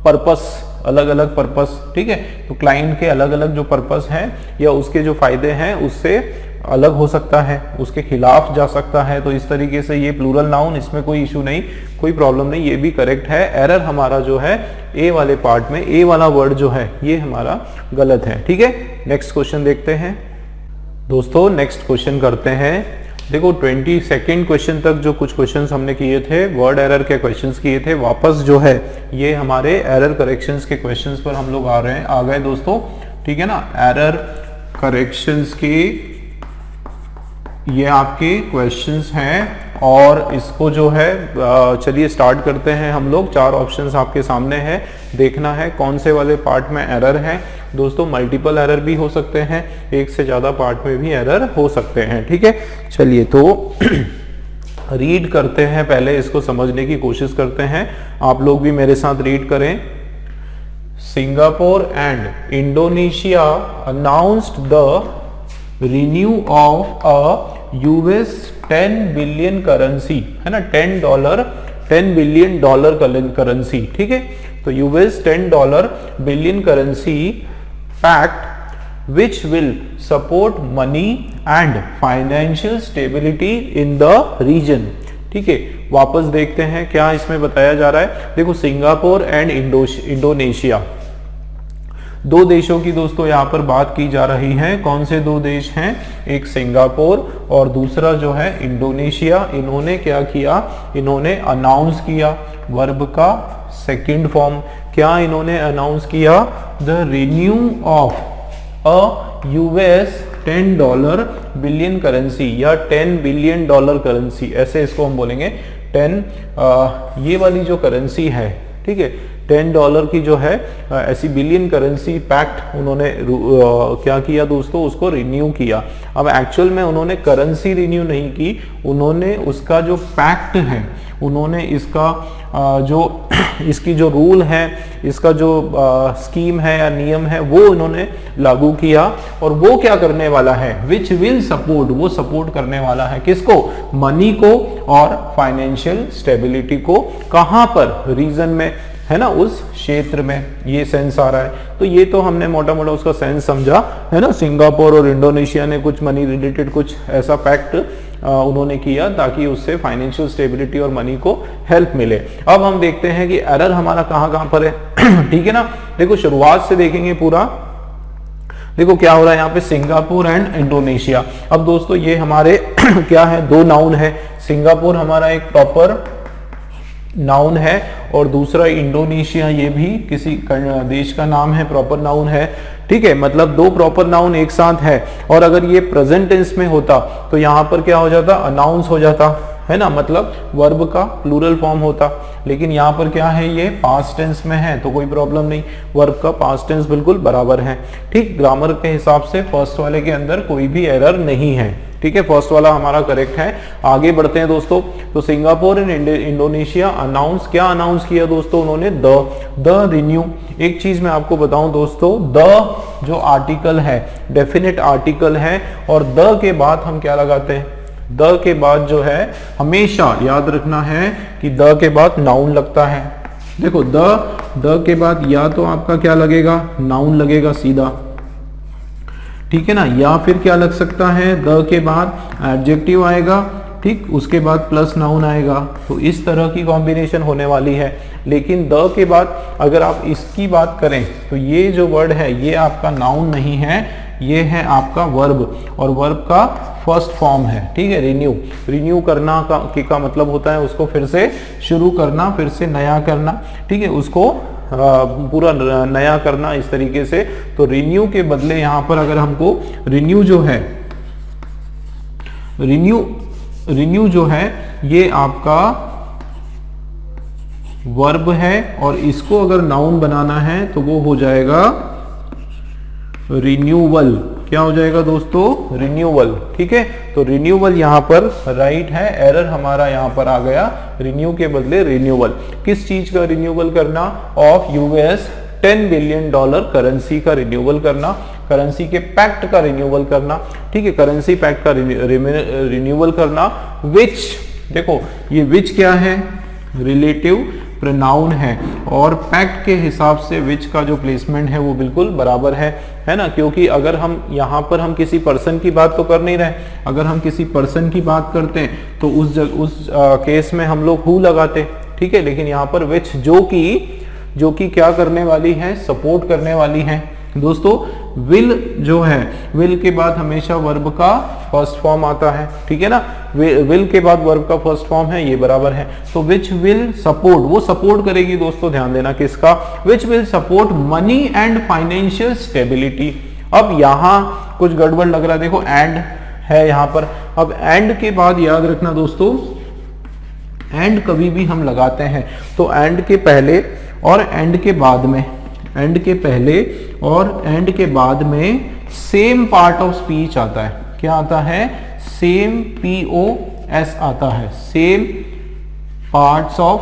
पर्पस, अलग अलग पर्पस, ठीक है, तो क्लाइंट के अलग अलग जो पर्पस हैं या उसके जो फायदे हैं उससे अलग हो सकता है, उसके खिलाफ जा सकता है। तो इस तरीके से ये प्लूरल नाउन, इसमें कोई इशू नहीं, कोई प्रॉब्लम नहीं, ये भी करेक्ट है। एरर हमारा जो है ए वाले पार्ट में, ए वाला वर्ड जो है ये हमारा गलत है, ठीक है। नेक्स्ट क्वेश्चन देखते हैं दोस्तों, नेक्स्ट क्वेश्चन करते हैं। देखो 22nd क्वेश्चन तक जो कुछ क्वेश्चंस हमने किए थे, वर्ड एरर के क्वेश्चंस किए थे, वापस जो है ये हमारे एरर करेक्शंस के क्वेश्चंस पर हम लोग आ गए दोस्तों, ठीक है ना। एरर करेक्शंस के ये आपके क्वेश्चंस हैं और इसको जो है चलिए स्टार्ट करते हैं हम लोग। 4 ऑप्शंस आपके सामने हैं, देखना है कौन से वाले पार्ट में एरर है दोस्तों। मल्टीपल एरर भी हो सकते हैं, एक से ज्यादा पार्ट में भी एरर हो सकते हैं, ठीक है। चलिए तो रीड करते हैं, पहले इसको समझने की कोशिश करते हैं, आप लोग भी मेरे साथ रीड करें। Singapore and Indonesia announced the renew of a US 10 billion currency, है ना, $10 बिलियन करेंसी, ठीक है। तो US $10 billion currency pact which will support money and financial stability in the region, ठीक है। वापस देखते हैं क्या इसमें बताया जा रहा है। देखो सिंगापुर एंड इंडोनेशिया, 2 देशों की दोस्तों यहाँ पर बात की जा रही है। कौन से 2 देश हैं, एक सिंगापुर और दूसरा जो है इंडोनेशिया। इन्होंने क्या किया, इन्होंने अनाउंस किया, वर्ब का सेकंड फॉर्म, क्या इन्होंने अनाउंस किया, the renew of a US $10 billion currency या $10 बिलियन करेंसी, ऐसे इसको हम बोलेंगे। 10 ये वाली जो करेंसी है, ठीक है, $10 की जो है ऐसी बिलियन करेंसी पैक्ट उन्होंने क्या किया दोस्तों, उसको रिन्यू किया। अब एक्चुअल में उन्होंने करेंसी रिन्यू नहीं की, उन्होंने उसका जो पैक्ट है, उन्होंने इसका जो इसकी जो रूल है, इसका जो स्कीम है या नियम है, वो उन्होंने लागू किया। और वो क्या करने वाला है, विच विल सपोर्ट, वो सपोर्ट करने वाला है किसको, मनी को और फाइनेंशियल स्टेबिलिटी को। कहां पर, रीजन में, है ना, उस क्षेत्र में, ये सेंस आ रहा है। तो ये तो हमने मोटा मोटा उसका सेंस समझा, है ना। सिंगापुर और इंडोनेशिया ने कुछ मनी रिलेटेड कुछ ऐसा पैक्ट उन्होंने किया ताकि उससे फाइनेंशियल स्टेबिलिटी और मनी को हेल्प मिले। अब हम देखते हैं कि एरर हमारा कहां कहां पर है। ठीक है ना, देखो शुरुआत से देखेंगे पूरा। देखो क्या हो रहा है यहाँ पे, सिंगापुर एंड इंडोनेशिया। अब दोस्तों ये हमारे क्या है, दो नाउन है। सिंगापुर हमारा एक प्रॉपर नाउन है और दूसरा इंडोनेशिया, ये भी किसी देश का नाम है, प्रॉपर नाउन है। ठीक है, मतलब दो प्रॉपर नाउन एक साथ है। और अगर ये प्रेजेंट टेंस में होता तो यहां पर क्या हो जाता, अनाउंस हो जाता, है ना, मतलब वर्ब का प्लूरल फॉर्म होता। लेकिन यहाँ पर क्या है, ये पास्ट टेंस में है तो कोई प्रॉब्लम नहीं, वर्ब का पास्ट टेंस बिल्कुल बराबर है। ठीक, ग्रामर के हिसाब से फर्स्ट वाले के अंदर कोई भी एरर नहीं है। ठीक है, फर्स्ट वाला हमारा करेक्ट है। आगे बढ़ते हैं दोस्तों। तो सिंगापुर एंड इंडोनेशिया अनाउंस, क्या अनाउंस किया दोस्तों उन्होंने, द रिन्यू। एक चीज मैं आपको बताऊं दोस्तों, द जो आर्टिकल है, डेफिनेट आर्टिकल है, और द के बाद हम क्या लगाते हैं, द के बाद जो है हमेशा याद रखना है कि द के बाद नाउन लगता है। देखो द के बाद या तो आपका क्या लगेगा, नाउन लगेगा सीधा, ठीक है ना, या फिर क्या लग सकता है, द के बाद एडजेक्टिव आएगा, ठीक, उसके बाद प्लस नाउन आएगा। तो इस तरह की कॉम्बिनेशन होने वाली है। लेकिन द के बाद अगर आप इसकी बात करें तो ये जो वर्ड है ये आपका नाउन नहीं है, ये है आपका वर्ब, और वर्ब का फर्स्ट फॉर्म है। ठीक है, रिन्यू करना का मतलब होता है उसको फिर से शुरू करना, फिर से नया करना। ठीक है, उसको पूरा नया करना इस तरीके से। तो रिन्यू के बदले यहां पर अगर हमको रिन्यू जो है, रिन्यू जो है ये आपका वर्ब है, और इसको अगर नाउन बनाना है तो वो हो जाएगा रिन्यूअल। क्या हो जाएगा दोस्तों, रिन्यूअल। ठीक है, तो रिन्यूअल यहां पर राइट है, एरर हमारा यहां पर आ गया, रिन्यू के बदले रिन्यूअल। किस चीज का रिन्यूअल करना, ऑफ यूएस $10 बिलियन करेंसी का रिन्यूअल करना, करेंसी के पैक्ट का रिन्यूअल करना। ठीक है, करेंसी पैक्ट का रिन्यूअल करना। विच, देखो ये विच क्या है, रिलेटिव प्रोनाउन है, और पैक्ट के हिसाब से विच का जो प्लेसमेंट है वो बिल्कुल बराबर है ना। क्योंकि अगर हम यहाँ पर हम किसी पर्सन की बात तो कर नहीं रहे, अगर हम किसी पर्सन की बात करते हैं तो उस केस में हम लोग हु लगाते। ठीक है, लेकिन यहाँ पर विच जो कि क्या करने वाली है, सपोर्ट करने वाली है। दोस्तों विल जो है, विल के बाद हमेशा वर्ब का फर्स्ट फॉर्म आता है। ठीक है ना, विल के बाद वर्ब का फर्स्ट फॉर्म है, ये बराबर है। तो विच विल सपोर्ट, वो सपोर्ट करेगी दोस्तों, ध्यान देना किसका, विच will support money and financial stability. अब यहां कुछ गड़बड़ लग रहा है, देखो एंड है यहां पर। अब एंड के बाद याद रखना दोस्तों, एंड कभी भी हम लगाते हैं तो एंड के पहले और एंड के बाद में, एंड के पहले और एंड के बाद में सेम पार्ट ऑफ स्पीच आता है। क्या आता है, सेम POS आता है, सेम पार्ट्स ऑफ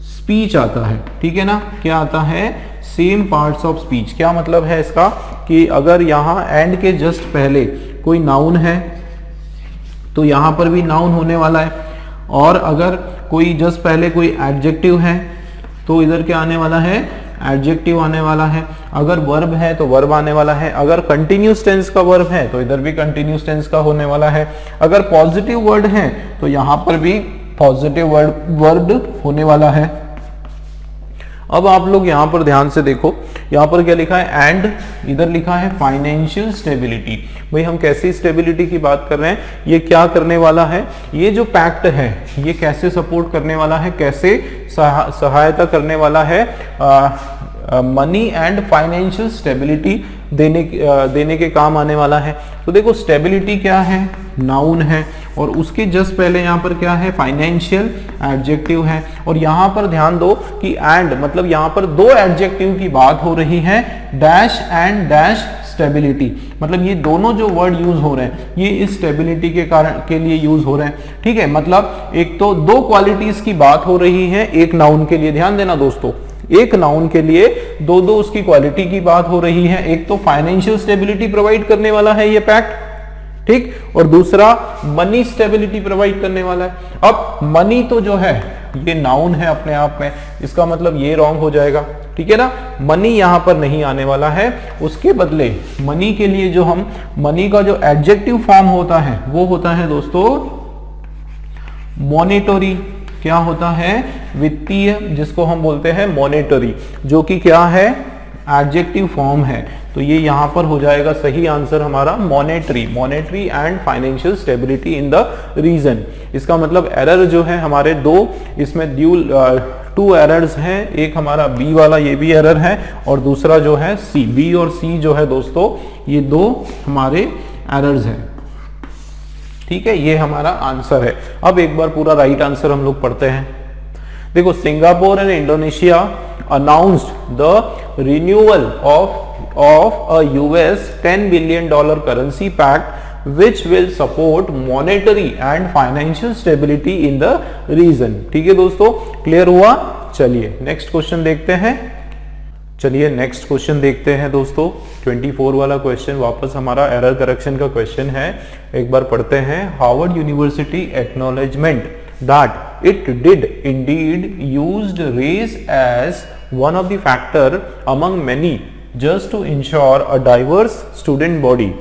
स्पीच आता है। ठीक है ना, क्या आता है, सेम पार्ट्स ऑफ स्पीच। क्या मतलब है इसका, कि अगर यहां एंड के जस्ट पहले कोई नाउन है तो यहां पर भी नाउन होने वाला है, और अगर कोई जस्ट पहले कोई एडजेक्टिव है तो इधर क्या आने वाला है, एडजेक्टिव आने वाला है। अगर वर्ब है तो वर्ब आने वाला है, अगर कंटिन्यूस टेंस का वर्ब है तो इधर भी कंटिन्यूस टेंस का होने वाला है, अगर पॉजिटिव वर्ड है तो यहां पर भी पॉजिटिव वर्ड होने वाला है। अब आप लोग यहां पर ध्यान से देखो, यहां पर क्या लिखा है, एंड इधर लिखा है फाइनेंशियल स्टेबिलिटी। भाई हम कैसी स्टेबिलिटी की बात कर रहे हैं, ये क्या करने वाला है, ये जो पैक्ट है ये कैसे सपोर्ट करने वाला है, कैसे सहायता करने वाला है, मनी एंड फाइनेंशियल स्टेबिलिटी देने के काम आने वाला है। तो देखो स्टेबिलिटी क्या है, नाउन है, और उसके जस्ट पहले यहाँ पर क्या है, फाइनेंशियल एडजेक्टिव है। और यहाँ पर ध्यान दो कि एंड मतलब यहाँ पर दो एडजेक्टिव की बात हो रही है, डैश एंड डैश स्टेबिलिटी, मतलब ये दोनों जो वर्ड यूज हो रहे हैं ये इस स्टेबिलिटी के कारण के लिए यूज हो रहे हैं। ठीक है, मतलब एक तो दो क्वालिटीज की बात हो रही है एक नाउन के लिए, ध्यान देना दोस्तों, एक नाउन के लिए दो दो उसकी क्वालिटी की बात हो रही है। एक तो फाइनेंशियल स्टेबिलिटी प्रोवाइड करने वाला है ये पैक्ट, ठीक, और दूसरा मनी स्टेबिलिटी प्रोवाइड करने वाला है। अब मनी तो जो है ये नाउन है अपने आप में, इसका मतलब ये रॉन्ग हो जाएगा, ठीक है ना, मनी यहां पर नहीं आने वाला है। उसके बदले मनी के लिए जो हम मनी का जो एडजेक्टिव फॉर्म होता है वो होता है दोस्तों मॉनेटरी। क्या होता है, वित्तीय, जिसको हम बोलते हैं मॉनेटरी, जो कि क्या है, एडजेक्टिव फॉर्म है। तो ये यहां पर हो जाएगा सही आंसर हमारा monetary, monetary and financial stability in the region. इसका मतलब एरर जो है हमारे दो, इसमें टू एरर्स हैं, एक हमारा बी वाला ये भी एरर है और दूसरा जो है सी, बी और सी जो है दोस्तों ये दो हमारे एरर्स हैं। ठीक है, ये हमारा आंसर है। अब एक बार पूरा राइट आंसर हम लोग पढ़ते हैं। देखो, Singapore and Indonesia announced the renewal of a US $10 billion currency pact which will support monetary and financial stability in the region। ठीक है दोस्तों, क्लियर हुआ। चलिए नेक्स्ट क्वेश्चन देखते हैं। दोस्तों 24 वाला क्वेश्चन वापस हमारा एरर करेक्शन का क्वेश्चन है, एक बार पढ़ते हैं। Harvard university acknowledgement that it did indeed used race as one of the factor among many just to ensure a diverse student body.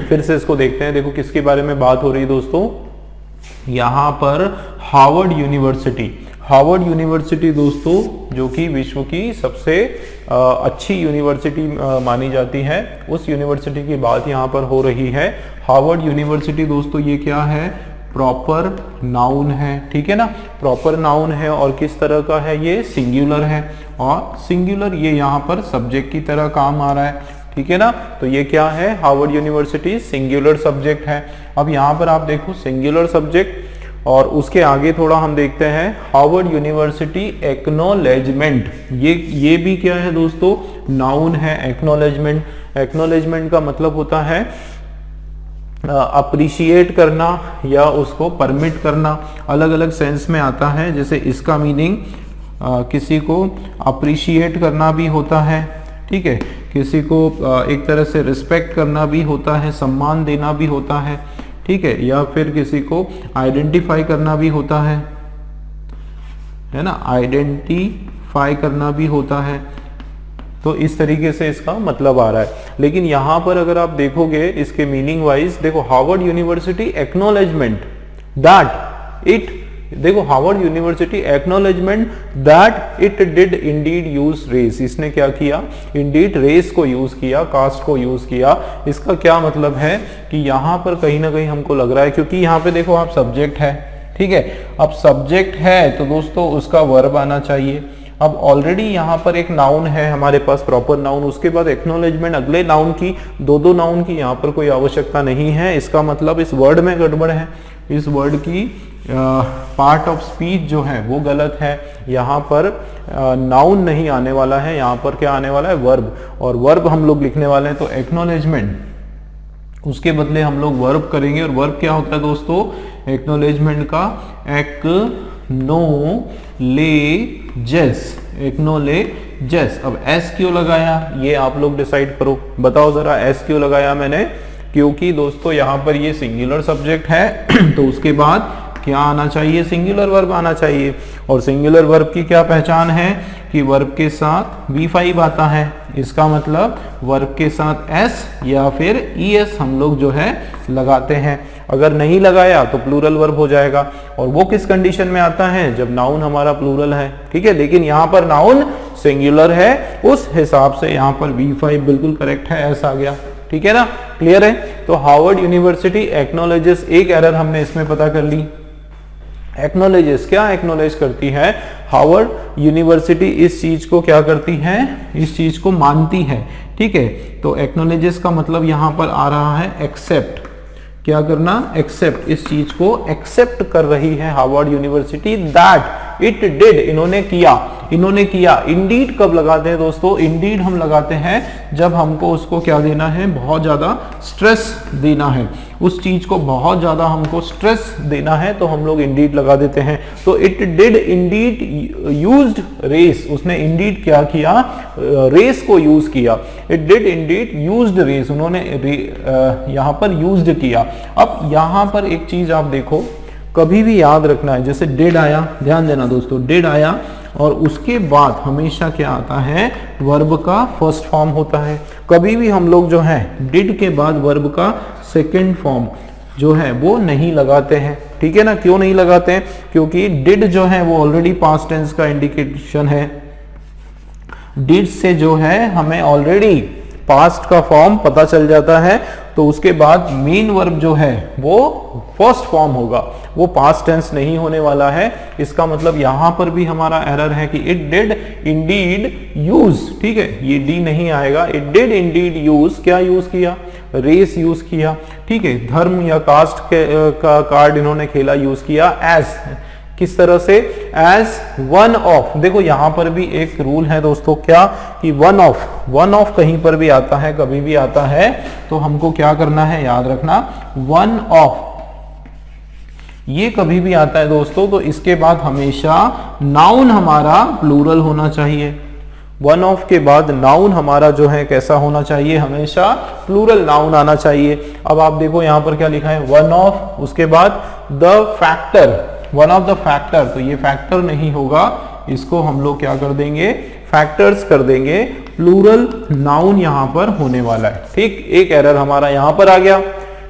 फिर से इसको देखते हैं। देखो किसके बारे में बात हो रही है दोस्तों, यहां पर हार्वर्ड यूनिवर्सिटी दोस्तों, जो कि विश्व की सबसे अच्छी यूनिवर्सिटी मानी जाती है, उस यूनिवर्सिटी की बात यहां पर हो रही है। हार्वर्ड यूनिवर्सिटी दोस्तों ये क्या है, प्रॉपर नाउन है, ठीक है ना, प्रॉपर नाउन है। और किस तरह का है, ये सिंगुलर है, और सिंगुलर ये यहाँ पर सब्जेक्ट की तरह काम आ रहा है, ठीक है ना। तो ये क्या है, हार्वर्ड यूनिवर्सिटी सिंगुलर सब्जेक्ट है। अब यहाँ पर आप देखो सिंगुलर सब्जेक्ट, और उसके आगे थोड़ा हम देखते हैं हार्वर्ड यूनिवर्सिटी एक्नॉलेजमेंट। ये भी क्या है दोस्तों, नाउन है। एक्नॉलेजमेंट का मतलब होता है अप्रिशिएट करना या उसको परमिट करना, अलग अलग सेंस में आता है। जैसे इसका मीनिंग किसी को अप्रिशिएट करना भी होता है, ठीक है, किसी को एक तरह से रिस्पेक्ट करना भी होता है, सम्मान देना भी होता है, ठीक है, या फिर किसी को आइडेंटिफाई करना भी होता है ना, आइडेंटिफाई करना भी होता है। तो इस तरीके से इसका मतलब आ रहा है। लेकिन यहां पर अगर आप देखोगे इसके मीनिंग वाइज, देखो Harvard university acknowledgement that it, देखो Harvard university acknowledgement that it did indeed use race, इसने क्या किया, इंडीड रेस को यूज किया, कास्ट को यूज किया। इसका क्या मतलब है कि यहां पर कहीं ना कहीं हमको लग रहा है, क्योंकि यहां पे देखो आप सब्जेक्ट है, ठीक है, अब सब्जेक्ट है तो दोस्तों उसका वर्ब आना चाहिए। अब ऑलरेडी यहाँ पर एक नाउन है हमारे पास, प्रॉपर नाउन, उसके बाद एक्नॉलेजमेंट अगले नाउन की, दो नाउन की यहाँ पर कोई आवश्यकता नहीं है। इसका मतलब इस वर्ड में गड़बड़ है, इस वर्ड की पार्ट ऑफ स्पीच जो है वो गलत है। यहाँ पर नाउन नहीं आने वाला है, यहाँ पर क्या आने वाला है, वर्ब, और वर्ब हम लोग लिखने वाले हैं। तो एक्नॉलेजमेंट, उसके बदले हम लोग वर्ब करेंगे, और वर्ब क्या होता है दोस्तों, एक्नॉलेजमेंट का एक्नॉलेजेस। अब एस क्यों लगाया ये आप लोग डिसाइड करो, बताओ जरा एस क्यों लगाया मैंने, क्योंकि दोस्तों यहाँ पर ये सिंगुलर सब्जेक्ट है तो उसके बाद क्या आना चाहिए, सिंगुलर वर्ब आना चाहिए। और सिंगुलर वर्ब की क्या पहचान है कि वर्ब के साथ V5 आता है, इसका मतलब वर्ब के साथ S या फिर ES हम लोग जो है लगाते हैं। अगर नहीं लगाया तो प्लूरल वर्ब हो जाएगा, और वो किस कंडीशन में आता है, जब नाउन हमारा प्लूरल है, ठीक है। लेकिन यहाँ पर नाउन सिंगुलर है, उस हिसाब से यहाँ पर V5 बिल्कुल करेक्ट है, S आ गया, ठीक है ना, क्लियर है। तो हार्वर्ड यूनिवर्सिटी एक्नॉलेजेस, एक एरर हमने इसमें पता कर ली। एक्नॉलेजेस क्या एक्नॉलेज करती है, हार्वर्ड यूनिवर्सिटी इस चीज को क्या करती है, इस चीज को मानती है, ठीक है। तो एक्नॉलेजेस का मतलब यहां पर आ रहा है एक्सेप्ट, क्या करना, एक्सेप्ट, इस चीज को एक्सेप्ट कर रही है Harvard university that it did, इन्होंने किया। इंडीड कब लगाते हैं दोस्तों, इंडीड हम लगाते हैं जब हमको उसको क्या देना है, बहुत ज्यादा स्ट्रेस देना है, उस चीज को बहुत ज्यादा हमको स्ट्रेस देना है तो हम लोग इंडीड लगा देते हैं। तो it did indeed used race, उसने इंडीड क्या किया, रेस को यूज किया। It did indeed used race, उन्होंने यहां पर यूज्ड किया। अब यहां पर एक चीज आप देखो, कभी भी याद रखना है, जैसे डिड आया, ध्यान देना दोस्तों, डिड आया और उसके बाद हमेशा क्या आता है, वर्ब का फर्स्ट फॉर्म होता है। कभी भी हम लोग जो है डिड के बाद वर्ब का सेकंड फॉर्म जो है वो नहीं लगाते हैं, ठीक है ना। क्यों नहीं लगाते हैं, क्योंकि डिड जो है वो ऑलरेडी पास्ट टेंस का इंडिकेशन है। डिड से जो है हमें ऑलरेडी पास्ट का फॉर्म पता चल जाता है, तो उसके बाद मेन वर्ब जो है वो फर्स्ट फॉर्म होगा, वो पास्ट टेंस नहीं होने वाला है। इसका मतलब यहां पर भी हमारा एरर है कि इट डिड इंडीड यूज, ठीक है, ये डी नहीं आएगा। इट डिड इंडीड यूज, क्या यूज किया, रेस यूज किया, ठीक है। धर्म या कास्ट का कार्ड इन्होंने खेला, यूज किया एज, किस तरह से, एज वन ऑफ। देखो यहां पर भी एक रूल है दोस्तों, क्या, कि वन ऑफ कहीं पर भी आता है, कभी भी आता है तो हमको क्या करना है, याद रखना, वन ऑफ ये कभी भी आता है दोस्तों तो इसके बाद हमेशा नाउन हमारा प्लूरल होना चाहिए। वन ऑफ के बाद नाउन हमारा जो है कैसा होना चाहिए, हमेशा प्लूरल नाउन आना चाहिए। अब आप देखो यहां पर क्या लिखा है, वन ऑफ, उसके बाद the factor, one of the factor, तो ये फैक्टर नहीं होगा, इसको हम लोग क्या कर देंगे, फैक्टर्स कर देंगे, प्लूरल नाउन यहां पर होने वाला है, ठीक। एक एरर हमारा यहां पर आ गया,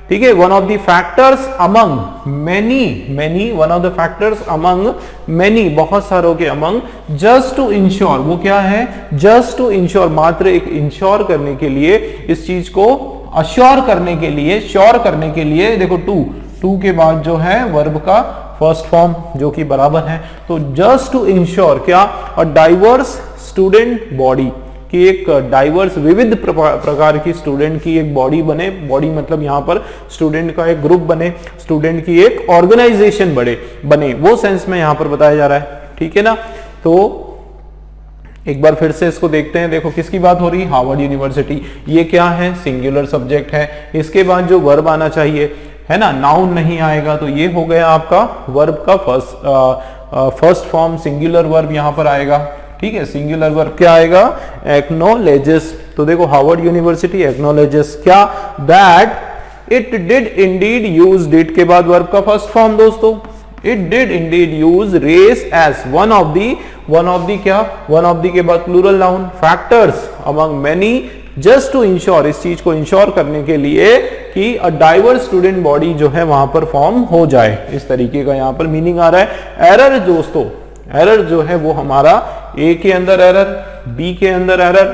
ठीक है। One of the factors among many, one of the factors among many, बहुत सारों के अमंग, जस्ट टू इंश्योर, वो क्या है, जस्ट टू इंश्योर, मात्र एक इंश्योर करने के लिए, इस चीज को अश्योर करने के लिए, श्योर करने के लिए, देखो टू के बाद जो है वर्ब का फर्स्ट फॉर्म जो कि बराबर है, तो जस्ट टू इंश्योर क्या, अ डाइवर्स स्टूडेंट बॉडी, कि एक डाइवर्स विविध प्रकार की स्टूडेंट की एक बॉडी बने, बॉडी मतलब यहां पर स्टूडेंट का एक ग्रुप बने, स्टूडेंट की एक ऑर्गेनाइजेशन बने, वो सेंस में यहां पर बताया जा रहा है, ठीक है ना। तो एक बार फिर से इसको देखते हैं, देखो किसकी बात हो रही है, हार्वर्ड यूनिवर्सिटी। ये क्या है, सिंगुलर सब्जेक्ट है, इसके बाद जो वर्ब आना चाहिए है ना, नाउन नहीं आएगा, तो ये हो गया आपका वर्ब का फर्स्ट फॉर्म, सिंगुलर वर्ब यहां पर आएगा, ठीक है। सिंगुलर वर्ब क्या आएगा, एक्नॉलेजेस। तो देखो हार्वर्ड यूनिवर्सिटी एक्नॉलेजेस क्या, that it did indeed use, did के बाद वर्ब का फर्स्ट फॉर्म दोस्तों, it did indeed use race as one of the क्या, वन ऑफ दी के बाद plural noun, factors among many, just to ensure, इस चीज को इंश्योर करने के लिए कि अ डाइवर्स स्टूडेंट बॉडी जो है वहां पर फॉर्म हो जाए, इस तरीके का यहां पर मीनिंग आ रहा है। एरर दोस्तों, एरर जो है वो हमारा ए के अंदर एरर, बी के अंदर एरर,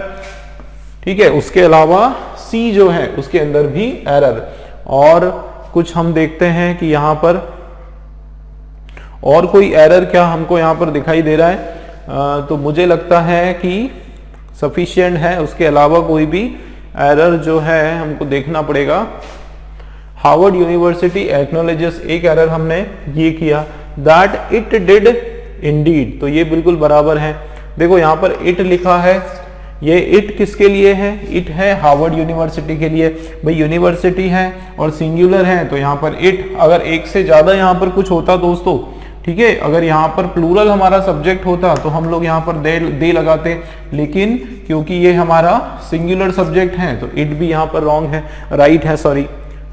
ठीक है, उसके अलावा सी जो है उसके अंदर भी एरर, और कुछ हम देखते हैं कि यहां पर और कोई एरर क्या हमको यहां पर दिखाई दे रहा है, तो मुझे लगता है कि सफिशिएंट है, उसके अलावा कोई भी एरर जो है हमको देखना पड़ेगा। हार्वर्ड यूनिवर्सिटी एक्नॉलेजेस, एक एरर हमने ये किया, दैट इट डिड इंडीड, तो ये बिल्कुल बराबर है। देखो यहां पर इट लिखा है, ये इट किसके लिए है, इट है हार्वर्ड यूनिवर्सिटी के लिए, भाई यूनिवर्सिटी है और सिंगुलर है तो यहां पर इट, अगर एक से ज्यादा यहां पर कुछ होता दोस्तों, ठीक है, अगर यहाँ पर प्लूरल हमारा सब्जेक्ट होता तो हम लोग यहाँ पर दे लगाते, लेकिन क्योंकि ये हमारा सिंगुलर सब्जेक्ट है तो इट भी यहाँ पर रॉन्ग है, राइट है, सॉरी,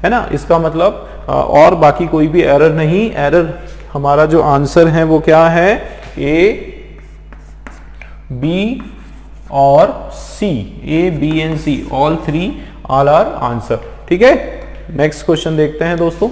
है ना। इसका मतलब और बाकी कोई भी एरर नहीं, एरर हमारा जो आंसर है वो क्या है, ए, बी और C, A, B and C, all are answer, ठीक है। नेक्स्ट क्वेश्चन देखते हैं दोस्तों।